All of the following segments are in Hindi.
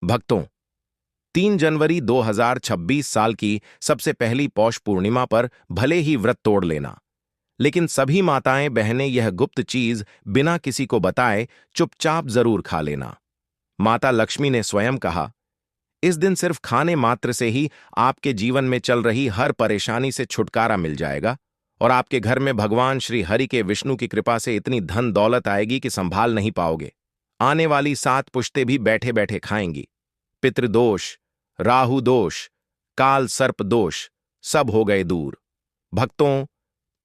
भक्तों, 3 जनवरी 2026 साल की सबसे पहली पौष पूर्णिमा पर भले ही व्रत तोड़ लेना, लेकिन सभी माताएं बहनें यह गुप्त चीज बिना किसी को बताए चुपचाप जरूर खा लेना। माता लक्ष्मी ने स्वयं कहा, इस दिन सिर्फ खाने मात्र से ही आपके जीवन में चल रही हर परेशानी से छुटकारा मिल जाएगा और आपके घर में भगवान श्री हरि के विष्णु की कृपा से इतनी धन दौलत आएगी कि संभाल नहीं पाओगे। आने वाली 7 पुश्तें भी बैठे बैठे खाएंगी। पितृदोष, राहु दोष, काल सर्प दोष सब हो गए दूर। भक्तों,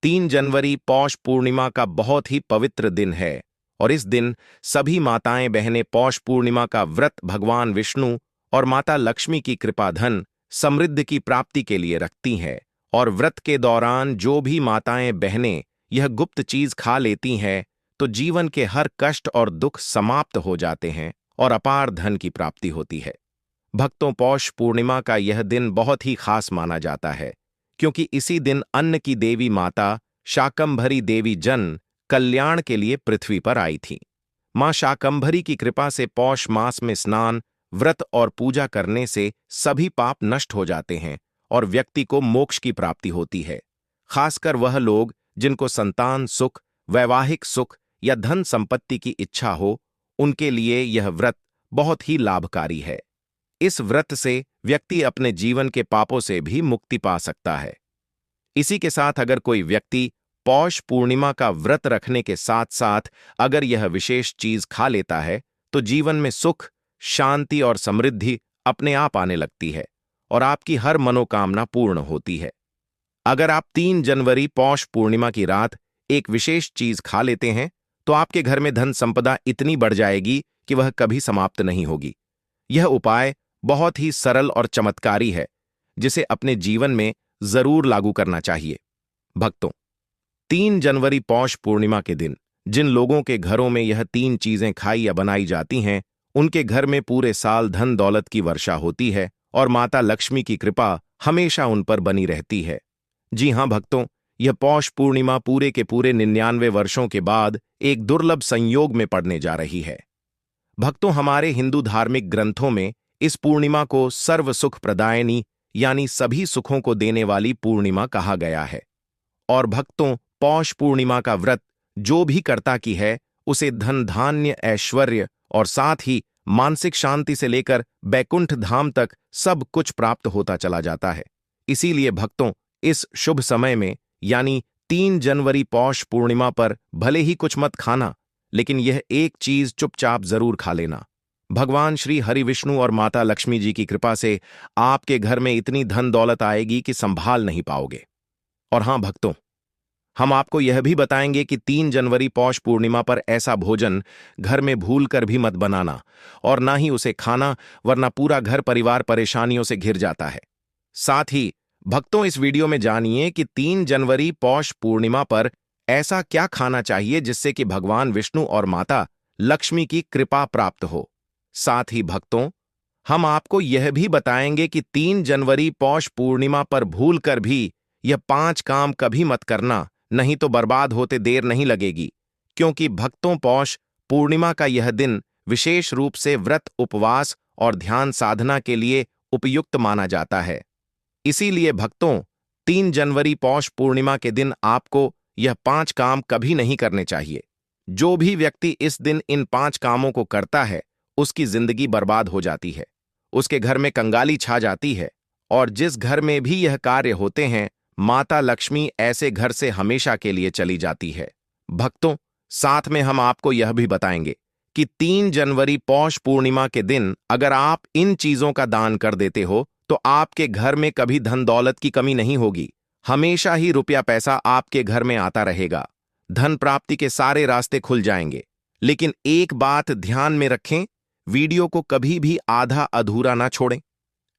3 जनवरी पौष पूर्णिमा का बहुत ही पवित्र दिन है और इस दिन सभी माताएं बहनें पौष पूर्णिमा का व्रत भगवान विष्णु और माता लक्ष्मी की कृपा धन समृद्धि की प्राप्ति के लिए रखती हैं। और व्रत के दौरान जो भी माताएं बहनें यह गुप्त चीज खा लेती हैं तो जीवन के हर कष्ट और दुख समाप्त हो जाते हैं और अपार धन की प्राप्ति होती है। भक्तों, पौष पूर्णिमा का यह दिन बहुत ही खास माना जाता है क्योंकि इसी दिन अन्न की देवी माता शाकंभरी देवी जन कल्याण के लिए पृथ्वी पर आई थी। मां शाकंभरी की कृपा से पौष मास में स्नान, व्रत और पूजा करने से सभी पाप नष्ट हो जाते हैं और व्यक्ति को मोक्ष की प्राप्ति होती है। खासकर वह लोग जिनको संतान सुख, वैवाहिक सुख या धन संपत्ति की इच्छा हो, उनके लिए यह व्रत बहुत ही लाभकारी है। इस व्रत से व्यक्ति अपने जीवन के पापों से भी मुक्ति पा सकता है। इसी के साथ अगर कोई व्यक्ति पौष पूर्णिमा का व्रत रखने के साथ साथ अगर यह विशेष चीज खा लेता है तो जीवन में सुख, शांति और समृद्धि अपने आप आने लगती है और आपकी हर मनोकामना पूर्ण होती है। अगर आप 3 जनवरी पौष पूर्णिमा की रात एक विशेष चीज खा लेते हैं तो आपके घर में धन संपदा इतनी बढ़ जाएगी कि वह कभी समाप्त नहीं होगी। यह उपाय बहुत ही सरल और चमत्कारी है जिसे अपने जीवन में जरूर लागू करना चाहिए। भक्तों, 3 जनवरी पौष पूर्णिमा के दिन जिन लोगों के घरों में यह 3 चीजें खाई या बनाई जाती हैं, उनके घर में पूरे साल धन दौलत की वर्षा होती है और माता लक्ष्मी की कृपा हमेशा उन पर बनी रहती है। जी हां भक्तों, यह पौष पूर्णिमा पूरे के पूरे 99 वर्षों के बाद एक दुर्लभ संयोग में पड़ने जा रही है। भक्तों, हमारे हिंदू धार्मिक ग्रंथों में इस पूर्णिमा को सर्व सुख प्रदायनी यानी सभी सुखों को देने वाली पूर्णिमा कहा गया है। और भक्तों, पौष पूर्णिमा का व्रत जो भी करता की है उसे धन धान्य ऐश्वर्य और साथ ही मानसिक शांति से लेकर बैकुंठ धाम तक सब कुछ प्राप्त होता चला जाता है। इसीलिए भक्तों, इस शुभ समय में यानी 3 जनवरी पौष पूर्णिमा पर भले ही कुछ मत खाना, लेकिन यह एक चीज चुपचाप जरूर खा लेना। भगवान श्री हरि विष्णु और माता लक्ष्मी जी की कृपा से आपके घर में इतनी धन दौलत आएगी कि संभाल नहीं पाओगे। और हां भक्तों, हम आपको यह भी बताएंगे कि 3 जनवरी पौष पूर्णिमा पर ऐसा भोजन घर में भूल कर भी मत बनाना और ना ही उसे खाना, वरना पूरा घर परिवार परेशानियों से घिर जाता है। साथ ही भक्तों, इस वीडियो में जानिए कि 3 जनवरी पौष पूर्णिमा पर ऐसा क्या खाना चाहिए जिससे कि भगवान विष्णु और माता लक्ष्मी की कृपा प्राप्त हो। साथ ही भक्तों, हम आपको यह भी बताएंगे कि 3 जनवरी पौष पूर्णिमा पर भूल कर भी यह 5 काम कभी मत करना, नहीं तो बर्बाद होते देर नहीं लगेगी। क्योंकि भक्तों, पौष पूर्णिमा का यह दिन विशेष रूप से व्रत, उपवास और ध्यान साधना के लिए उपयुक्त माना जाता है। इसीलिए भक्तों, 3 जनवरी पौष पूर्णिमा के दिन आपको यह 5 काम कभी नहीं करने चाहिए। जो भी व्यक्ति इस दिन इन 5 कामों को करता है उसकी जिंदगी बर्बाद हो जाती है, उसके घर में कंगाली छा जाती है और जिस घर में भी यह कार्य होते हैं माता लक्ष्मी ऐसे घर से हमेशा के लिए चली जाती है। भक्तों, साथ में हम आपको यह भी बताएंगे कि 3 जनवरी पौष पूर्णिमा के दिन अगर आप इन चीजों का दान कर देते हो तो आपके घर में कभी धन दौलत की कमी नहीं होगी। हमेशा ही रुपया पैसा आपके घर में आता रहेगा, धन प्राप्ति के सारे रास्ते खुल जाएंगे। लेकिन एक बात ध्यान में रखें, वीडियो को कभी भी आधा अधूरा ना छोड़ें।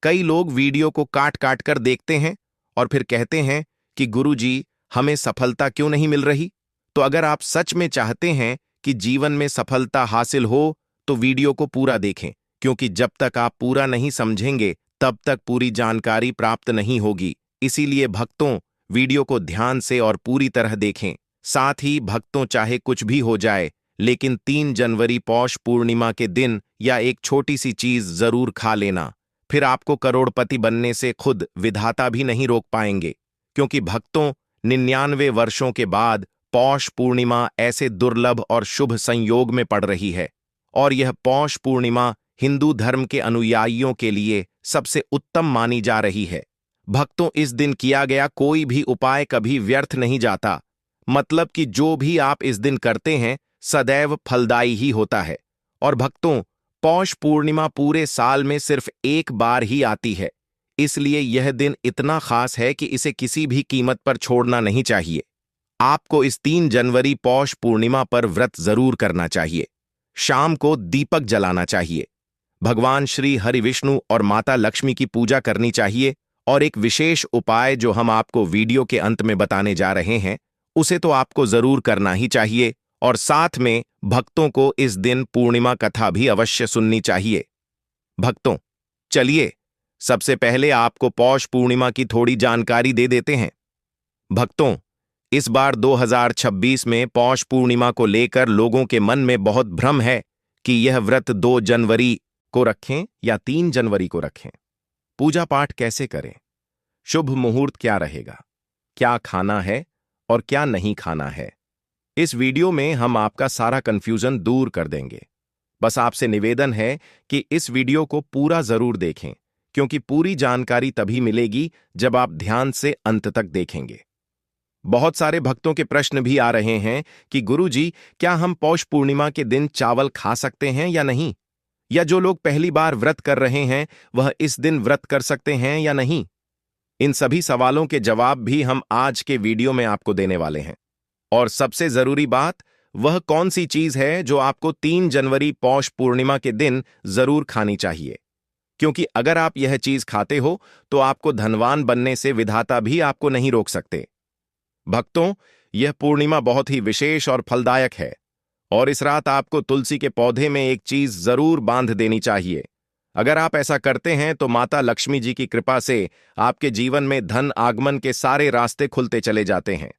कई लोग वीडियो को काट काट कर देखते हैं और फिर कहते हैं कि गुरुजी, हमें सफलता क्यों नहीं मिल रही। तो अगर आप सच में चाहते हैं कि जीवन में सफलता हासिल हो तो वीडियो को पूरा देखें, क्योंकि जब तक आप पूरा नहीं समझेंगे तब तक पूरी जानकारी प्राप्त नहीं होगी। इसीलिए भक्तों, वीडियो को ध्यान से और पूरी तरह देखें। साथ ही भक्तों, चाहे कुछ भी हो जाए, लेकिन 3 जनवरी पौष पूर्णिमा के दिन या एक छोटी सी चीज जरूर खा लेना, फिर आपको करोड़पति बनने से खुद विधाता भी नहीं रोक पाएंगे। क्योंकि भक्तों, 99 वर्षों के बाद पौष पूर्णिमा ऐसे दुर्लभ और शुभ संयोग में पड़ रही है, और यह पौष पूर्णिमा हिंदू धर्म के अनुयायियों के लिए सबसे उत्तम मानी जा रही है। भक्तों, इस दिन किया गया कोई भी उपाय कभी व्यर्थ नहीं जाता। मतलब कि जो भी आप इस दिन करते हैं सदैव फलदायी ही होता है। और भक्तों, पौष पूर्णिमा पूरे साल में सिर्फ एक बार ही आती है, इसलिए यह दिन इतना खास है कि इसे किसी भी कीमत पर छोड़ना नहीं चाहिए। आपको इस 3 जनवरी पौष पूर्णिमा पर व्रत जरूर करना चाहिए। शाम को दीपक जलाना चाहिए, भगवान श्री हरि विष्णु और माता लक्ष्मी की पूजा करनी चाहिए, और एक विशेष उपाय जो हम आपको वीडियो के अंत में बताने जा रहे हैं उसे तो आपको जरूर करना ही चाहिए। और साथ में भक्तों को इस दिन पूर्णिमा कथा भी अवश्य सुननी चाहिए। भक्तों, चलिए सबसे पहले आपको पौष पूर्णिमा की थोड़ी जानकारी दे देते हैं। भक्तों, इस बार 2026 में पौष पूर्णिमा को लेकर लोगों के मन में बहुत भ्रम है कि यह व्रत 2 जनवरी को रखें या 3 जनवरी को रखें। पूजा पाठ कैसे करें, शुभ मुहूर्त क्या रहेगा, क्या खाना है और क्या नहीं खाना है, इस वीडियो में हम आपका सारा कंफ्यूजन दूर कर देंगे। बस आपसे निवेदन है कि इस वीडियो को पूरा जरूर देखें, क्योंकि पूरी जानकारी तभी मिलेगी जब आप ध्यान से अंत तक देखेंगे। बहुत सारे भक्तों के प्रश्न भी आ रहे हैं कि गुरुजी, क्या हम पौष पूर्णिमा के दिन चावल खा सकते हैं या नहीं, या जो लोग पहली बार व्रत कर रहे हैं वह इस दिन व्रत कर सकते हैं या नहीं। इन सभी सवालों के जवाब भी हम आज के वीडियो में आपको देने वाले हैं। और सबसे जरूरी बात, वह कौन सी चीज है जो आपको 3 जनवरी पौष पूर्णिमा के दिन जरूर खानी चाहिए, क्योंकि अगर आप यह चीज खाते हो तो आपको धनवान बनने से विधाता भी आपको नहीं रोक सकते। भक्तों, यह पूर्णिमा बहुत ही विशेष और फलदायक है, और इस रात आपको तुलसी के पौधे में एक चीज जरूर बांध देनी चाहिए। अगर आप ऐसा करते हैं तो माता लक्ष्मी जी की कृपा से आपके जीवन में धन आगमन के सारे रास्ते खुलते चले जाते हैं।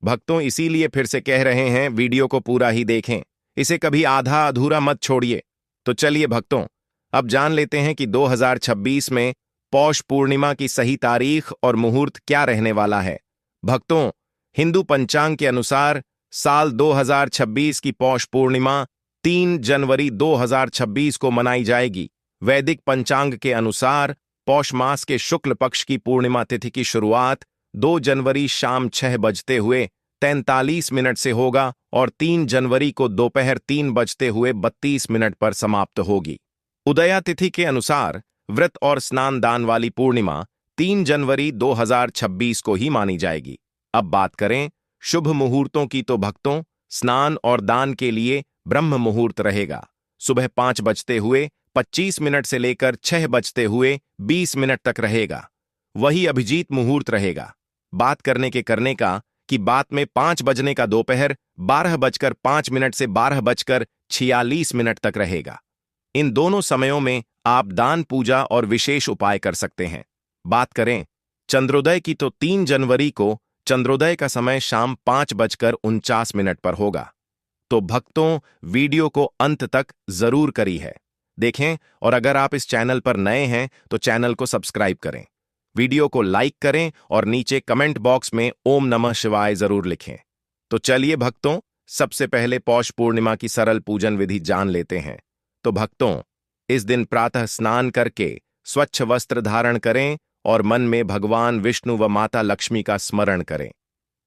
भक्तों, इसीलिए फिर से कह रहे हैं, वीडियो को पूरा ही देखें, इसे कभी आधा अधूरा मत छोड़िए। तो चलिए भक्तों, अब जान लेते हैं कि 2026 में पौष पूर्णिमा की सही तारीख और मुहूर्त क्या रहने वाला है। भक्तों, हिंदू पंचांग के अनुसार साल 2026 की पौष पूर्णिमा 3 जनवरी 2026 को मनाई जाएगी। वैदिक पंचांग के अनुसार पौष मास के शुक्ल पक्ष की पूर्णिमा तिथि की शुरुआत 2 जनवरी शाम 6:43 से होगा और 3 जनवरी को दोपहर 3:32 पर समाप्त होगी। उदया तिथि के अनुसार व्रत और स्नान दान वाली पूर्णिमा 3 जनवरी 2026 को ही मानी जाएगी। अब बात करें शुभ मुहूर्तों की, तो भक्तों, स्नान और दान के लिए ब्रह्म मुहूर्त रहेगा। सुबह 5:25 से लेकर 6:20 तक रहेगा। वही अभिजीत मुहूर्त रहेगा। बात करने का कि बात में 5 बजने का दोपहर 12:05 से 12:46 तक रहेगा। इन दोनों समयों में आप दान, पूजा और विशेष उपाय कर सकते हैं। बात करें चंद्रोदय की, तो 3 जनवरी को चंद्रोदय का समय शाम 5:49 पर होगा। तो भक्तों, वीडियो को अंत तक जरूर करी है देखें, और अगर आप इस चैनल पर नए हैं तो चैनल को सब्सक्राइब करें, वीडियो को लाइक करें और नीचे कमेंट बॉक्स में ओम नमः शिवाय जरूर लिखें। तो चलिए भक्तों, सबसे पहले पौष पूर्णिमा की सरल पूजन विधि जान लेते हैं। तो भक्तों, इस दिन प्रातः स्नान करके स्वच्छ वस्त्र धारण करें और मन में भगवान विष्णु व माता लक्ष्मी का स्मरण करें।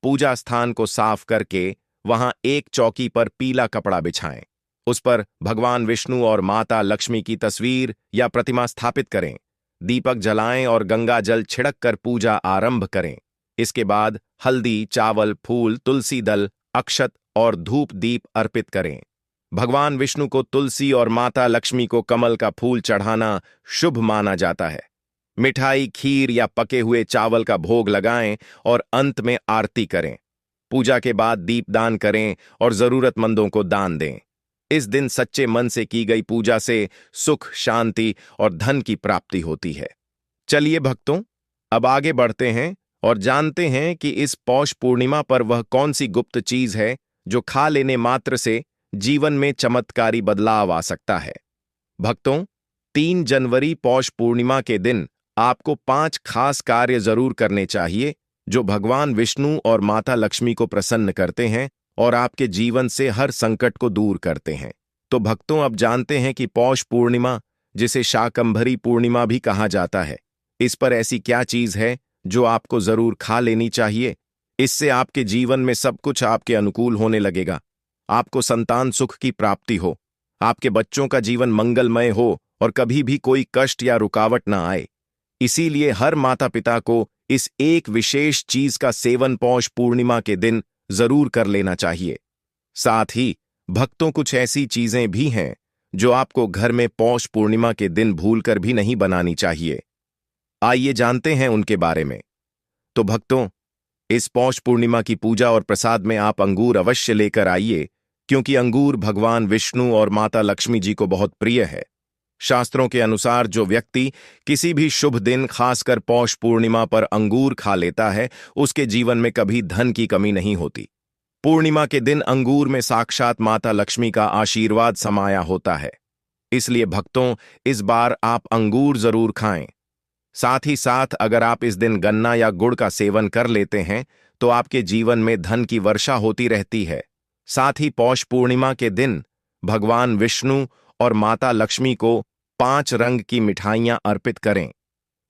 पूजा स्थान को साफ करके वहां एक चौकी पर पीला कपड़ा बिछाएं। उस पर भगवान विष्णु और माता लक्ष्मी की तस्वीर या प्रतिमा स्थापित करें। दीपक जलाएं और गंगा जल छिड़क कर पूजा आरंभ करें। इसके बाद हल्दी, चावल, फूल, तुलसी दल, अक्षत और धूप दीप अर्पित करें। भगवान विष्णु को तुलसी और माता लक्ष्मी को कमल का फूल चढ़ाना शुभ माना जाता है। मिठाई, खीर या पके हुए चावल का भोग लगाएं और अंत में आरती करें। पूजा के बाद दीपदान करें और जरूरतमंदों को दान दें। इस दिन सच्चे मन से की गई पूजा से सुख, शांति और धन की प्राप्ति होती है। चलिए भक्तों, अब आगे बढ़ते हैं और जानते हैं कि इस पौष पूर्णिमा पर वह कौन सी गुप्त चीज है जो खा लेने मात्र से जीवन में चमत्कारी बदलाव आ सकता है। भक्तों, 3 जनवरी पौष पूर्णिमा के दिन आपको 5 खास कार्य जरूर करने चाहिए जो भगवान विष्णु और माता लक्ष्मी को प्रसन्न करते हैं और आपके जीवन से हर संकट को दूर करते हैं। तो भक्तों, अब जानते हैं कि पौष पूर्णिमा, जिसे शाकंभरी पूर्णिमा भी कहा जाता है, इस पर ऐसी क्या चीज है जो आपको जरूर खा लेनी चाहिए। इससे आपके जीवन में सब कुछ आपके अनुकूल होने लगेगा। आपको संतान सुख की प्राप्ति हो, आपके बच्चों का जीवन मंगलमय हो और कभी भी कोई कष्ट या रुकावट ना आए। इसीलिए हर माता पिता को इस एक विशेष चीज का सेवन पौष पूर्णिमा के दिन जरूर कर लेना चाहिए। साथ ही भक्तों, कुछ ऐसी चीजें भी हैं जो आपको घर में पौष पूर्णिमा के दिन भूलकर भी नहीं बनानी चाहिए। आइए जानते हैं उनके बारे में। तो भक्तों, इस पौष पूर्णिमा की पूजा और प्रसाद में आप अंगूर अवश्य लेकर आइए, क्योंकि अंगूर भगवान विष्णु और माता लक्ष्मी जी को बहुत प्रिय है। शास्त्रों के अनुसार जो व्यक्ति किसी भी शुभ दिन, खासकर पौष पूर्णिमा पर अंगूर खा लेता है, उसके जीवन में कभी धन की कमी नहीं होती। पूर्णिमा के दिन अंगूर में साक्षात माता लक्ष्मी का आशीर्वाद समाया होता है। इसलिए भक्तों, इस बार आप अंगूर जरूर खाएं। साथ ही साथ अगर आप इस दिन गन्ना या गुड़ का सेवन कर लेते हैं तो आपके जीवन में धन की वर्षा होती रहती है। साथ ही पौष पूर्णिमा के दिन भगवान विष्णु और माता लक्ष्मी को 5 रंग की मिठाइयां अर्पित करें।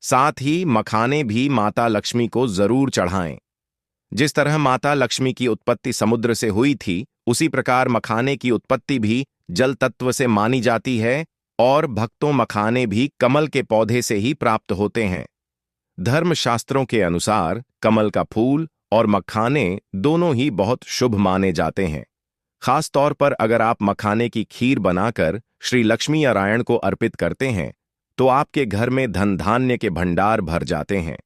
साथ ही मखाने भी माता लक्ष्मी को जरूर चढ़ाएं। जिस तरह माता लक्ष्मी की उत्पत्ति समुद्र से हुई थी, उसी प्रकार मखाने की उत्पत्ति भी जल तत्व से मानी जाती है और भक्तों, मखाने भी कमल के पौधे से ही प्राप्त होते हैं। धर्मशास्त्रों के अनुसार कमल का फूल और मखाने दोनों ही बहुत शुभ माने जाते हैं। खास तौर पर अगर आप मखाने की खीर बनाकर श्री लक्ष्मी नारायण को अर्पित करते हैं तो आपके घर में धन धान्य के भंडार भर जाते हैं।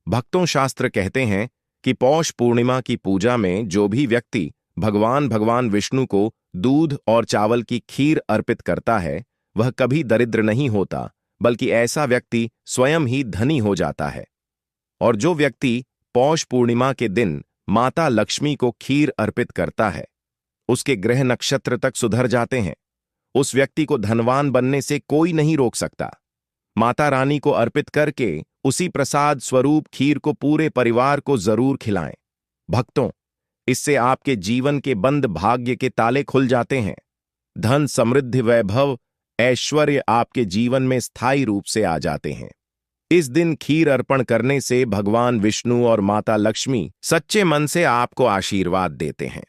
भक्तों, शास्त्र कहते हैं कि पौष पूर्णिमा की पूजा में जो भी व्यक्ति भगवान विष्णु को दूध और चावल की खीर अर्पित करता है, वह कभी दरिद्र नहीं होता, बल्कि ऐसा व्यक्ति स्वयं ही धनी हो जाता है। और जो व्यक्ति पौष पूर्णिमा के दिन माता लक्ष्मी को खीर अर्पित करता है, उसके ग्रह नक्षत्र तक सुधर जाते हैं। उस व्यक्ति को धनवान बनने से कोई नहीं रोक सकता। माता रानी को अर्पित करके उसी प्रसाद स्वरूप खीर को पूरे परिवार को जरूर खिलाएं। भक्तों, इससे आपके जीवन के बंद भाग्य के ताले खुल जाते हैं। धन, समृद्धि, वैभव, ऐश्वर्य आपके जीवन में स्थायी रूप से आ जाते हैं। इस दिन खीर अर्पण करने से भगवान विष्णु और माता लक्ष्मी सच्चे मन से आपको आशीर्वाद देते हैं।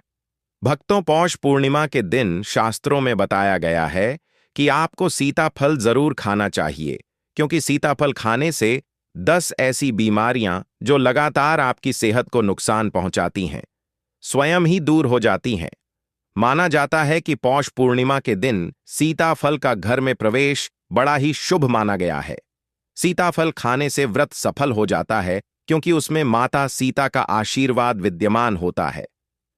भक्तों, पौष पूर्णिमा के दिन शास्त्रों में बताया गया है कि आपको सीताफल जरूर खाना चाहिए, क्योंकि सीताफल खाने से 10 ऐसी बीमारियां जो लगातार आपकी सेहत को नुकसान पहुंचाती हैं, स्वयं ही दूर हो जाती हैं। माना जाता है कि पौष पूर्णिमा के दिन सीताफल का घर में प्रवेश बड़ा ही शुभ माना गया है। सीताफल खाने से व्रत सफल हो जाता है, क्योंकि उसमें माता सीता का आशीर्वाद विद्यमान होता है।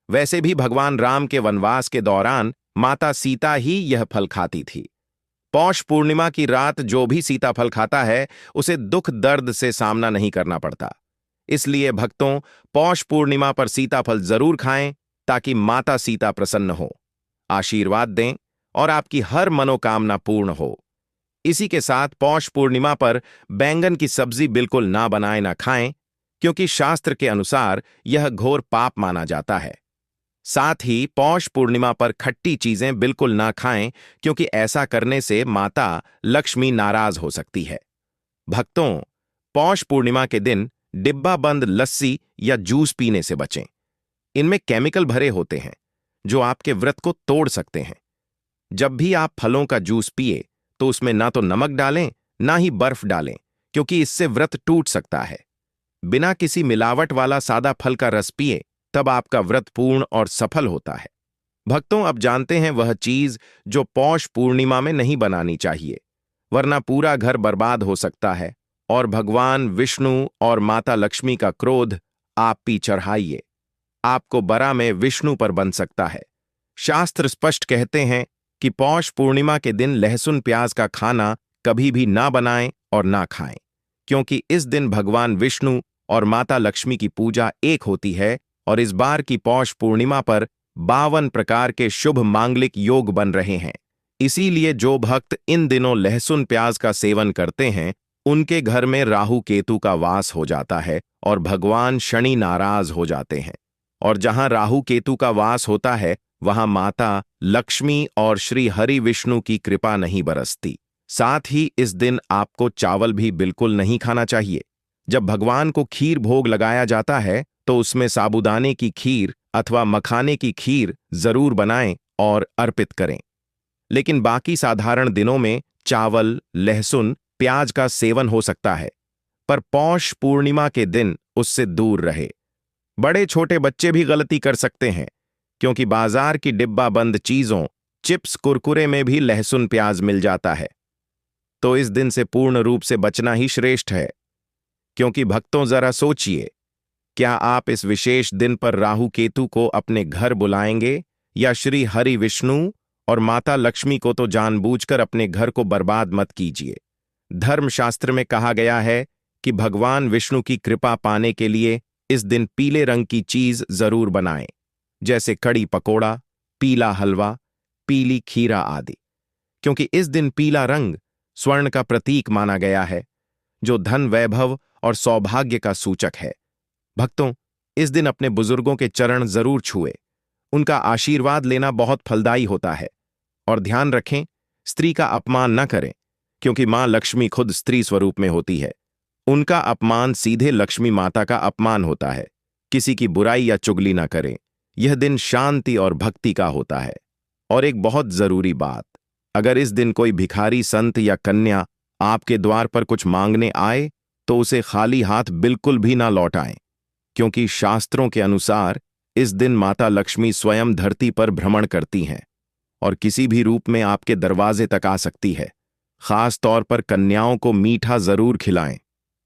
वैसे भी भगवान राम के वनवास के दौरान माता सीता ही यह फल खाती थी। पौष पूर्णिमा की रात जो भी सीताफल खाता है, उसे दुख दर्द से सामना नहीं करना पड़ता। इसलिए भक्तों, पौष पूर्णिमा पर सीताफल जरूर खाएं, ताकि माता सीता प्रसन्न हो, आशीर्वाद दें और आपकी हर मनोकामना पूर्ण हो। इसी के साथ पौष पूर्णिमा पर बैंगन की सब्जी बिल्कुल ना बनाएं, ना खाएं, क्योंकि शास्त्र के अनुसार यह घोर पाप माना जाता है। साथ ही पौष पूर्णिमा पर खट्टी चीजें बिल्कुल ना खाएं, क्योंकि ऐसा करने से माता लक्ष्मी नाराज हो सकती है। भक्तों, पौष पूर्णिमा के दिन डिब्बा बंद लस्सी या जूस पीने से बचें। इनमें केमिकल भरे होते हैं जो आपके व्रत को तोड़ सकते हैं। जब भी आप फलों का जूस पिए तो उसमें ना तो नमक डालें, ना ही बर्फ डालें, क्योंकि इससे व्रत टूट सकता है। बिना किसी मिलावट वाला सादा फल का रस पिए, तब आपका व्रत पूर्ण और सफल होता है। भक्तों, अब जानते हैं वह चीज जो पौष पूर्णिमा में नहीं बनानी चाहिए, वरना पूरा घर बर्बाद हो सकता है और भगवान विष्णु और माता लक्ष्मी का क्रोध आप पी चढ़ाइए, आपको बरा में विष्णु पर बन सकता है। शास्त्र स्पष्ट कहते हैं कि पौष पूर्णिमा के दिन लहसुन प्याज का खाना कभी भी ना बनाएं और ना खाएं, क्योंकि इस दिन भगवान विष्णु और माता लक्ष्मी की पूजा एक होती है और इस बार की पौष पूर्णिमा पर 52 प्रकार के शुभ मांगलिक योग बन रहे हैं। इसीलिए जो भक्त इन दिनों लहसुन प्याज का सेवन करते हैं, उनके घर में राहु केतु का वास हो जाता है और भगवान शनि नाराज हो जाते हैं। और जहां राहु केतु का वास होता है, वहां माता लक्ष्मी और श्री हरि विष्णु की कृपा नहीं बरसती। साथ ही इस दिन आपको चावल भी बिल्कुल नहीं खाना चाहिए। जब भगवान को खीर भोग लगाया जाता है तो उसमें साबूदाने की खीर अथवा मखाने की खीर जरूर बनाएं और अर्पित करें। लेकिन बाकी साधारण दिनों में चावल, लहसुन, प्याज का सेवन हो सकता है, पर पौष पूर्णिमा के दिन उससे दूर रहे। बड़े छोटे बच्चे भी गलती कर सकते हैं, क्योंकि बाजार की डिब्बा बंद चीजों, चिप्स, कुरकुरे में भी लहसुन प्याज मिल जाता है। तो इस दिन से पूर्ण रूप से बचना ही श्रेष्ठ है। क्योंकि भक्तों, जरा सोचिए, क्या आप इस विशेष दिन पर राहु केतु को अपने घर बुलाएंगे, या श्री हरि विष्णु और माता लक्ष्मी को तो जानबूझकर अपने घर को बर्बाद मत कीजिए। धर्मशास्त्र में कहा गया है कि भगवान विष्णु की कृपा पाने के लिए इस दिन पीले रंग की चीज जरूर बनाएं, जैसे कड़ी पकोड़ा, पीला हलवा, पीली खीरा आदि। क्योंकि इस दिन पीला रंग स्वर्ण का प्रतीक माना गया है, जो धन, वैभव और सौभाग्य का सूचक है। भक्तों, इस दिन अपने बुजुर्गों के चरण जरूर छुए। उनका आशीर्वाद लेना बहुत फलदायी होता है। और ध्यान रखें, स्त्री का अपमान न करें, क्योंकि मां लक्ष्मी खुद स्त्री स्वरूप में होती है। उनका अपमान सीधे लक्ष्मी माता का अपमान होता है। किसी की बुराई या चुगली न करें। यह दिन शांति और भक्ति का होता है। और एक बहुत जरूरी बात, अगर इस दिन कोई भिखारी, संत या कन्या आपके द्वार पर कुछ मांगने आए, तो उसे खाली हाथ बिल्कुल भी ना लौटाएं, क्योंकि शास्त्रों के अनुसार इस दिन माता लक्ष्मी स्वयं धरती पर भ्रमण करती हैं और किसी भी रूप में आपके दरवाजे तक आ सकती है। खास तौर पर कन्याओं को मीठा जरूर खिलाएं,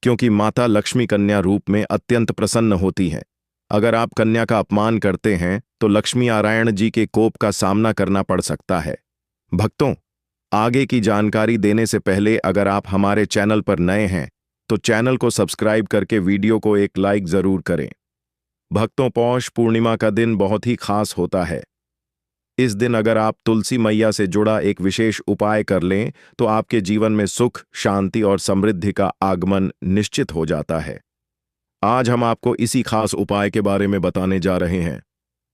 क्योंकि माता लक्ष्मी कन्या रूप में अत्यंत प्रसन्न होती हैं। अगर आप कन्या का अपमान करते हैं तो लक्ष्मी नारायण जी के कोप का सामना करना पड़ सकता है। भक्तों, आगे की जानकारी देने से पहले अगर आप हमारे चैनल पर नए हैं तो चैनल को सब्सक्राइब करके वीडियो को एक लाइक जरूर करें। भक्तों, पौष पूर्णिमा का दिन बहुत ही खास होता है। इस दिन अगर आप तुलसी मैया से जुड़ा एक विशेष उपाय कर लें तो आपके जीवन में सुख, शांति और समृद्धि का आगमन निश्चित हो जाता है। आज हम आपको इसी खास उपाय के बारे में बताने जा रहे हैं।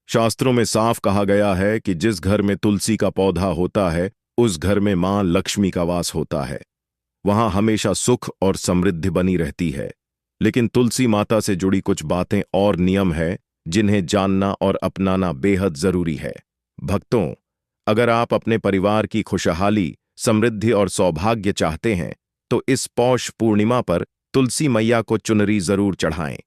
शास्त्रों में साफ कहा गया है कि जिस घर में तुलसी का पौधा होता है, उस घर में मां लक्ष्मी का वास होता है। वहां हमेशा सुख और समृद्धि बनी रहती है। लेकिन तुलसी माता से जुड़ी कुछ बातें और नियम है जिन्हें जानना और अपनाना बेहद जरूरी है। भक्तों, अगर आप अपने परिवार की खुशहाली, समृद्धि और सौभाग्य चाहते हैं तो इस पौष पूर्णिमा पर तुलसी मैया को चुनरी जरूर चढ़ाएं।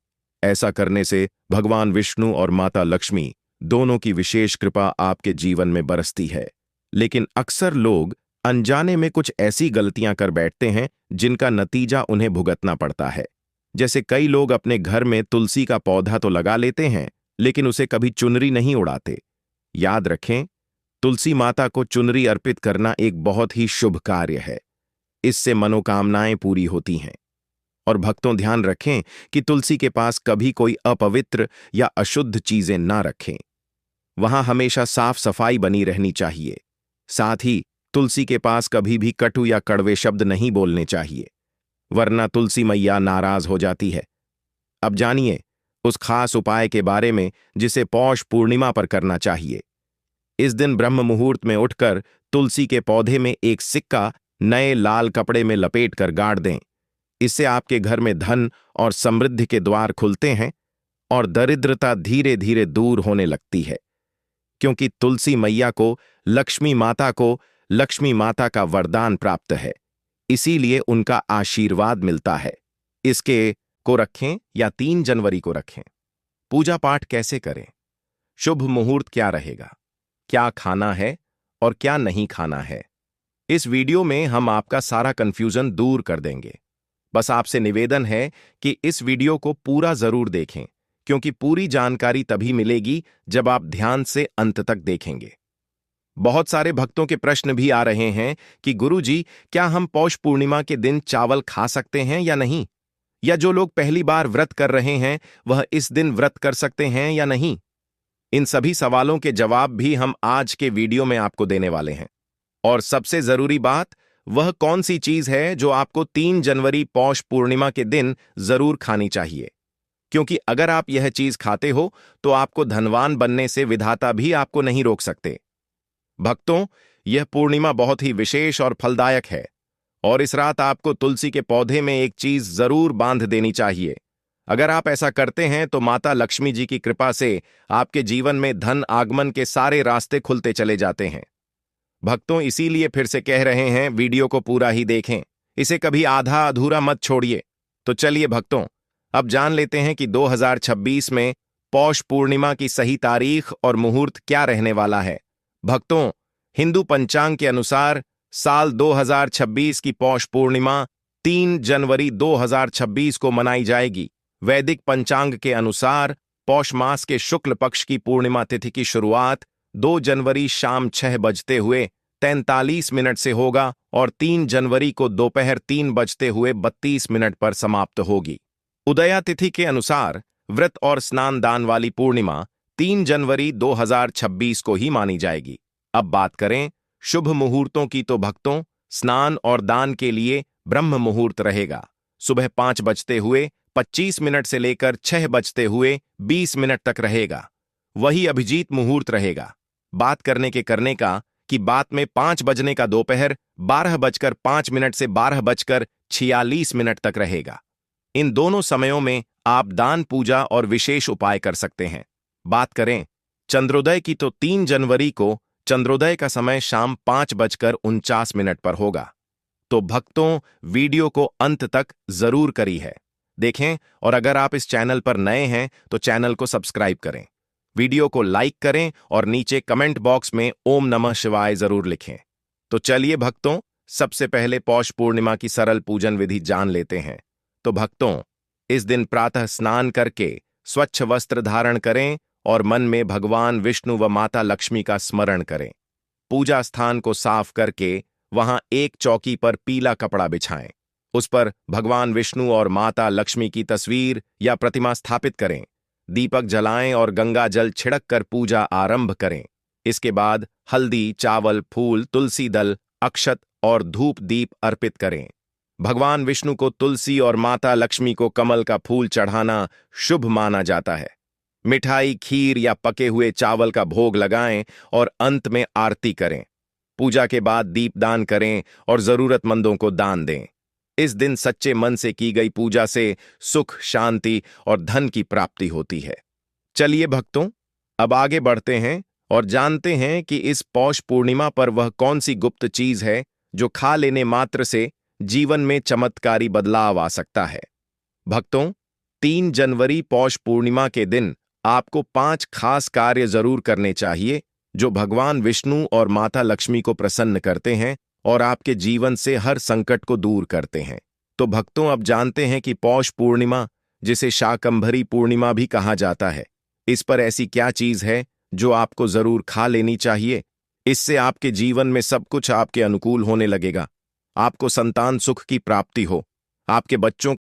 ऐसा करने से भगवान विष्णु और माता लक्ष्मी दोनों की विशेष कृपा आपके जीवन में बरसती है। लेकिन अक्सर लोग अनजाने में कुछ ऐसी गलतियां कर बैठते हैं जिनका नतीजा उन्हें भुगतना पड़ता है। जैसे कई लोग अपने घर में तुलसी का पौधा तो लगा लेते हैं, लेकिन उसे कभी चुनरी नहीं उड़ाते। याद रखें, तुलसी माता को चुनरी अर्पित करना एक बहुत ही शुभ कार्य है। इससे मनोकामनाएं पूरी होती हैं। और भक्तों, ध्यान रखें कि तुलसी के पास कभी कोई अपवित्र या अशुद्ध चीजें ना रखें। वहां हमेशा साफ सफाई बनी रहनी चाहिए। साथ ही तुलसी के पास कभी भी कटु या कड़वे शब्द नहीं बोलने चाहिए, वरना तुलसी मैया नाराज हो जाती है। अब जानिए उस खास उपाय के बारे में जिसे पौष पूर्णिमा पर करना चाहिए। इस दिन ब्रह्म मुहूर्त में उठकर तुलसी के पौधे में एक सिक्का नए लाल कपड़े में लपेट कर गाड़ दें। इससे आपके घर में धन और समृद्धि के द्वार खुलते हैं और दरिद्रता धीरे धीरे दूर होने लगती है। क्योंकि तुलसी मैया को लक्ष्मी माता का वरदान प्राप्त है, इसीलिए उनका आशीर्वाद मिलता है। इसके को रखें या 3 जनवरी को रखें। पूजा पाठ कैसे करें, शुभ मुहूर्त क्या रहेगा, क्या खाना है और क्या नहीं खाना है, इस वीडियो में हम आपका सारा कंफ्यूजन दूर कर देंगे। बस आपसे निवेदन है कि इस वीडियो को पूरा जरूर देखें, क्योंकि पूरी जानकारी तभी मिलेगी जब आप ध्यान से अंत तक देखेंगे। बहुत सारे भक्तों के प्रश्न भी आ रहे हैं कि गुरुजी, क्या हम पौष पूर्णिमा के दिन चावल खा सकते हैं या नहीं? या जो लोग पहली बार व्रत कर रहे हैं वह इस दिन व्रत कर सकते हैं या नहीं? इन सभी सवालों के जवाब भी हम आज के वीडियो में आपको देने वाले हैं। और सबसे जरूरी बात, वह कौन सी चीज है जो आपको 3 जनवरी पौष पूर्णिमा के दिन जरूर खानी चाहिए, क्योंकि अगर आप यह चीज खाते हो तो आपको धनवान बनने से विधाता भी आपको नहीं रोक सकते। भक्तों, यह पूर्णिमा बहुत ही विशेष और फलदायक है और इस रात आपको तुलसी के पौधे में एक चीज जरूर बांध देनी चाहिए। अगर आप ऐसा करते हैं तो माता लक्ष्मी जी की कृपा से आपके जीवन में धन आगमन के सारे रास्ते खुलते चले जाते हैं। भक्तों, इसीलिए फिर से कह रहे हैं, वीडियो को पूरा ही देखें, इसे कभी आधा अधूरा मत छोड़िए। तो चलिए भक्तों, अब जान लेते हैं कि 2026 में पौष पूर्णिमा की सही तारीख और मुहूर्त क्या रहने वाला है। भक्तों, हिंदू पंचांग के अनुसार साल 2026 की पौष पूर्णिमा 3 जनवरी 2026 को मनाई जाएगी। वैदिक पंचांग के अनुसार पौष मास के शुक्ल पक्ष की पूर्णिमा तिथि की शुरुआत 2 जनवरी शाम 6:43 से होगा और 3 जनवरी को दोपहर 3:32 पर समाप्त होगी। उदया तिथि के अनुसार व्रत और स्नान दान वाली पूर्णिमा 3 जनवरी 2026 को ही मानी जाएगी। अब बात करें शुभ मुहूर्तों की, तो भक्तों, स्नान और दान के लिए ब्रह्म मुहूर्त रहेगा। सुबह 5:25 से लेकर 6:20 तक रहेगा। वही अभिजीत मुहूर्त रहेगा। बात करने का कि बात में 5 बजने का दोपहर 12:05 से 12:46 तक रहेगा। इन दोनों समयों में आप दान, पूजा और विशेष उपाय कर सकते हैं। बात करें चंद्रोदय की, तो 3 जनवरी को चंद्रोदय का समय शाम 5:49 पर होगा। तो भक्तों, वीडियो को अंत तक जरूर करी है देखें, और अगर आप इस चैनल पर नए हैं तो चैनल को सब्सक्राइब करें, वीडियो को लाइक करें और नीचे कमेंट बॉक्स में ओम नमः शिवाय जरूर लिखें। तो चलिए भक्तों, सबसे पहले पौष पूर्णिमा की सरल पूजन विधि जान लेते हैं। तो भक्तों, इस दिन प्रातः स्नान करके स्वच्छ वस्त्र धारण करें और मन में भगवान विष्णु व माता लक्ष्मी का स्मरण करें। पूजा स्थान को साफ करके वहां एक चौकी पर पीला कपड़ा बिछाएं। उस पर भगवान विष्णु और माता लक्ष्मी की तस्वीर या प्रतिमा स्थापित करें। दीपक जलाएं और गंगा जल छिड़क कर पूजा आरंभ करें। इसके बाद हल्दी, चावल, फूल, तुलसी दल, अक्षत और धूप दीप अर्पित करें। भगवान विष्णु को तुलसी और माता लक्ष्मी को कमल का फूल चढ़ाना शुभ माना जाता है। मिठाई, खीर या पके हुए चावल का भोग लगाएं और अंत में आरती करें। पूजा के बाद दीपदान करें और जरूरतमंदों को दान दें। इस दिन सच्चे मन से की गई पूजा से सुख, शांति और धन की प्राप्ति होती है। चलिए भक्तों, अब आगे बढ़ते हैं और जानते हैं कि इस पौष पूर्णिमा पर वह कौन सी गुप्त चीज है जो खा लेने मात्र से जीवन में चमत्कारी बदलाव आ सकता है। भक्तों, 3 जनवरी पौष पूर्णिमा के दिन आपको 5 खास कार्य जरूर करने चाहिए जो भगवान विष्णु और माता लक्ष्मी को प्रसन्न करते हैं और आपके जीवन से हर संकट को दूर करते हैं। तो भक्तों, अब जानते हैं कि पौष पूर्णिमा, जिसे शाकंभरी पूर्णिमा भी कहा जाता है, इस पर ऐसी क्या चीज है जो आपको जरूर खा लेनी चाहिए। इससे आपके जीवन में सब कुछ आपके अनुकूल होने लगेगा। आपको संतान सुख की प्राप्ति हो, आपके बच्चों